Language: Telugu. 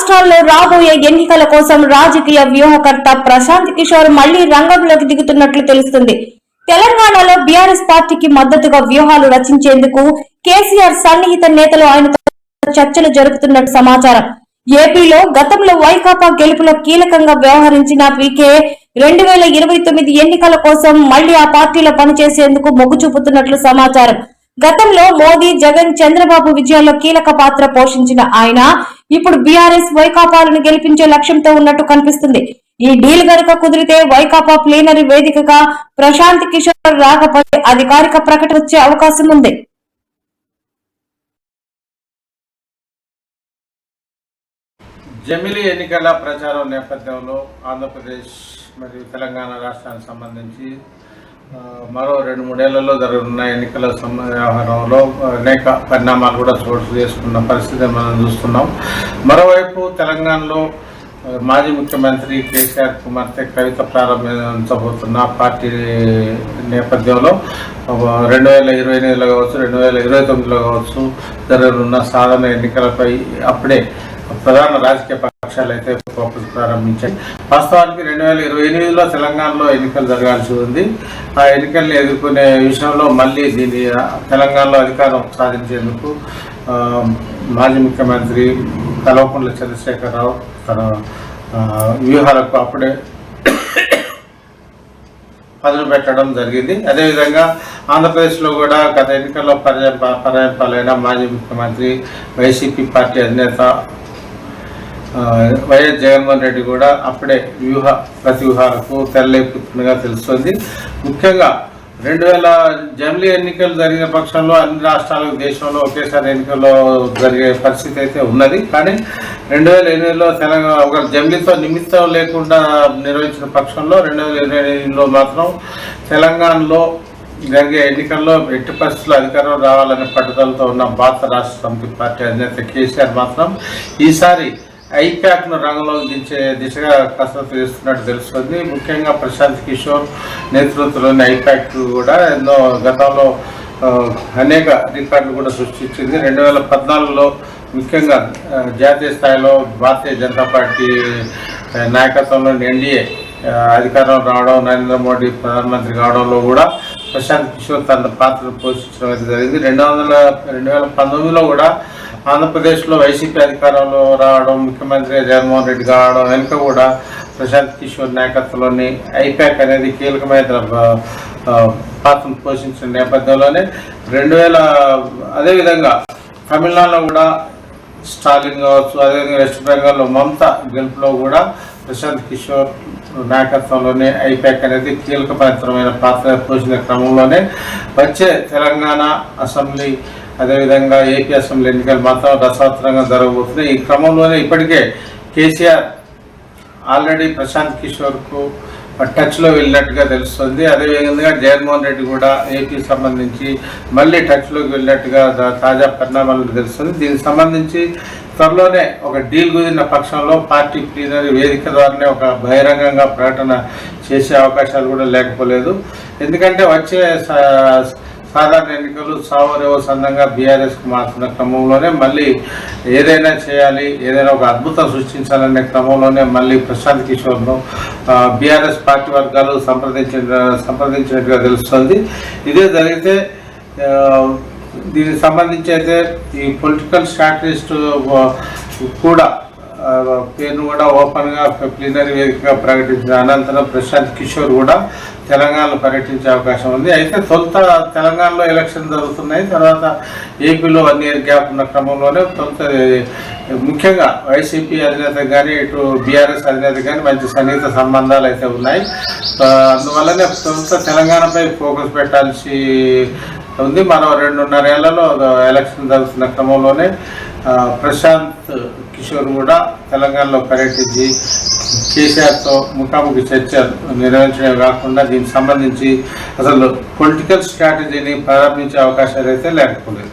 రాష్ట్రాల్లో రాబోయే ఎన్నికల కోసం రాజకీయ వ్యూహకర్త ప్రశాంత్ కిషోర్ మళ్లీ రంగంలోకి దిగుతున్నట్లు తెలుస్తుంది. తెలంగాణలో బీఆర్ఎస్ పార్టీకి మద్దతుగా వ్యూహాలు రచించేందుకు కేసీఆర్ సన్నిహిత నేతలు ఆయనతో చర్చలు జరుపుతున్నట్టు సమాచారం. ఏపీలో గతంలో వైకాపా గెలుపులో కీలకంగా వ్యవహరించిన పీకే 2029 ఎన్నికల కోసం మళ్లీ ఆ పార్టీలో పనిచేసేందుకు మొగ్గు చూపుతున్నట్లు సమాచారం. గతంలో మోదీ, జగన్, చంద్రబాబు విజయాల్లో కీలక పాత్ర పోషించిన ఆయన ఇప్పుడు బీఆర్ఎస్ వైకాపాలను గెలిపించే లక్ష్యంతో ఉన్నట్టు కనిపిస్తుంది. ఈ డీల్ గనుక కుదిరితే వైకాపా ప్లీనరీ వేదికగా ప్రశాంత్ కిషోర్ రాకపోతే అధికారిక ప్రకటన వచ్చే అవకాశం ఉంది. జమిలీ ఎన్నికల ప్రచారం నేపథ్యంలో ఆంధ్రప్రదేశ్ మరియు తెలంగాణ రాష్ట్రానికి సంబంధించి మరో 2-3 ఏళ్లలో జరగనున్న ఎన్నికల వ్యవహారంలో అనేక పరిణామాలు కూడా చోటు చేసుకున్న పరిస్థితి మనం చూస్తున్నాం. మరోవైపు తెలంగాణలో మాజీ ముఖ్యమంత్రి కేసీఆర్ కుమార్తె కవిత ప్రారంభించబోతున్న పార్టీ నేపథ్యంలో 2028లో కావచ్చు, 2029లో కావచ్చు జరగనున్న సాధారణ ఎన్నికలపై అప్పుడే ప్రధాన రాజకీయ పక్షాలు అయితే ఫోకస్ ప్రారంభించాయి. వాస్తవానికి 2028లో తెలంగాణలో ఎన్నికలు జరగాల్సి ఉంది. ఆ ఎన్నికల్ని ఎదుర్కొనే విషయంలో మళ్ళీ దీని తెలంగాణలో అధికారం సాధించేందుకు మాజీ ముఖ్యమంత్రి కల్వకుంట్ల చంద్రశేఖరరావు తన వ్యూహాలకు అప్పుడే పదులు పెట్టడం జరిగింది. అదేవిధంగా ఆంధ్రప్రదేశ్లో కూడా గత ఎన్నికల్లో పర్యాపాలైన మాజీ ముఖ్యమంత్రి వైసీపీ పార్టీ అధినేత వైఎస్ జగన్మోహన్ రెడ్డి కూడా అప్పుడే ప్రతివ్యూహాలకు తెరలేపుతున్నగా తెలుస్తుంది. ముఖ్యంగా 2000 జమిలీ ఎన్నికలు జరిగిన పక్షంలో అన్ని రాష్ట్రాలకు దేశంలో ఒకేసారి ఎన్నికల్లో జరిగే పరిస్థితి అయితే ఉన్నది. కానీ 2008లో తెలంగాణ ఒక జమిలీతో నిమిత్తం లేకుండా నిర్వహించిన పక్షంలో 2028లో మాత్రం తెలంగాణలో జరిగే ఎన్నికల్లో ఎట్టి పరిస్థితుల్లో అధికారం రావాలనే పట్టుదలతో ఉన్న భారత రాష్ట్ర సమితి పార్టీ అధినేత కేసీఆర్ మాత్రం ఈసారి ఐప్యాక్ను రంగంలోకి దించే దిశగా కసరత్తు చేస్తున్నట్టు తెలుస్తుంది. ముఖ్యంగా ప్రశాంత్ కిషోర్ నేతృత్వంలోని ఐప్యాక్ కూడా ఎన్నో గతంలో అనేక రికార్డులు కూడా సృష్టించింది. 2014లో ముఖ్యంగా జాతీయ స్థాయిలో భారతీయ జనతా పార్టీ నాయకత్వంలోని ఎన్డీఏ అధికారం రావడం, నరేంద్ర మోడీ ప్రధానమంత్రి కావడంలో కూడా ప్రశాంత్ కిషోర్ తన పాత్రను పోషించడం అయితే జరిగింది. 2019లో కూడా ఆంధ్రప్రదేశ్లో వైసీపీ అధికారంలో రావడం, ముఖ్యమంత్రి జగన్మోహన్ రెడ్డి కావడం వెనుక కూడా ప్రశాంత్ కిషోర్ నాయకత్వంలోని ఐప్యాక్ అనేది కీలకమైన పాత్రను పోషించిన నేపథ్యంలోనే అదేవిధంగా తమిళనాడులో కూడా స్టాలిన్ కావచ్చు, అదేవిధంగా వెస్ట్ బెంగాల్లో మమతా గెలుపులో కూడా ప్రశాంత్ కిషోర్ నాయకత్వంలోనే ఐప్యాక్ అనేది కీలకమైన పాత్ర పోషించిన క్రమంలోనే వచ్చే తెలంగాణ అసెంబ్లీ అదేవిధంగా ఏపీ అసెంబ్లీ ఎన్నికలు మాత్రం రసవత్తరంగా జరగబోతున్నాయి. ఈ క్రమంలోనే ఇప్పటికే కేసీఆర్ ఆల్రెడీ ప్రశాంత్ కిషోర్కు టచ్లో వెళ్ళినట్టుగా తెలుస్తుంది. అదేవిధంగా జగన్మోహన్ రెడ్డి కూడా ఏపీకి సంబంధించి మళ్ళీ టచ్లోకి వెళ్ళినట్టుగా తాజా పరిణామాలు తెలుస్తుంది. దీనికి సంబంధించి త్వరలోనే ఒక డీల్ కుదిరిన పక్షంలో పార్టీ ప్లీనరీ వేదిక ద్వారానే ఒక బహిరంగంగా ప్రకటన చేసే అవకాశాలు కూడా లేకపోలేదు. ఎందుకంటే వచ్చే సాధారణ ఎన్నికలు సావరేవో సందంగా బీఆర్ఎస్కు మారుతున్న క్రమంలోనే మళ్ళీ ఏదైనా చేయాలి, ఏదైనా ఒక అద్భుతం సృష్టించాలనే క్రమంలోనే మళ్ళీ ప్రశాంత్ కిషోర్ను బీఆర్ఎస్ పార్టీ వర్గాలు సంప్రదించినట్టుగా తెలుస్తుంది. ఇదే జరిగితే దీనికి సంబంధించి అయితే ఈ పొలిటికల్ స్ట్రాటజిస్ట్ కూడా పేరును కూడా ఓపెన్గా ప్లీనరీ వేదికగా ప్రకటించిన అనంతరం ప్రశాంత్ కిషోర్ కూడా తెలంగాణలో పర్యటించే అవకాశం ఉంది. అయితే తొలుత తెలంగాణలో ఎలక్షన్ జరుగుతున్నాయి, తర్వాత ఏపీలో 1 year గ్యాప్ ఉన్న క్రమంలోనే ముఖ్యంగా వైసీపీ అధినేత కానీ ఇటు బీఆర్ఎస్ అధినేత కానీ మంచి సన్నిహిత సంబంధాలు అయితే ఉన్నాయి. అందువల్లనే తొలుత తెలంగాణపై ఫోకస్ పెట్టాల్సి ఉంది. మరో 2.5 ఏళ్లలో ఎలక్షన్ జరుగుతున్న క్రమంలోనే ప్రశాంత్ కిషోర్ కూడా తెలంగాణలో పర్యటించి కేసీఆర్తో ముఖాముఖి చర్చలు నిర్వహించడమే కాకుండా దీనికి సంబంధించి అసలు పొలిటికల్ స్ట్రాటజీని ప్రారంభించే అవకాశాలు అయితే లేకపోలేదు.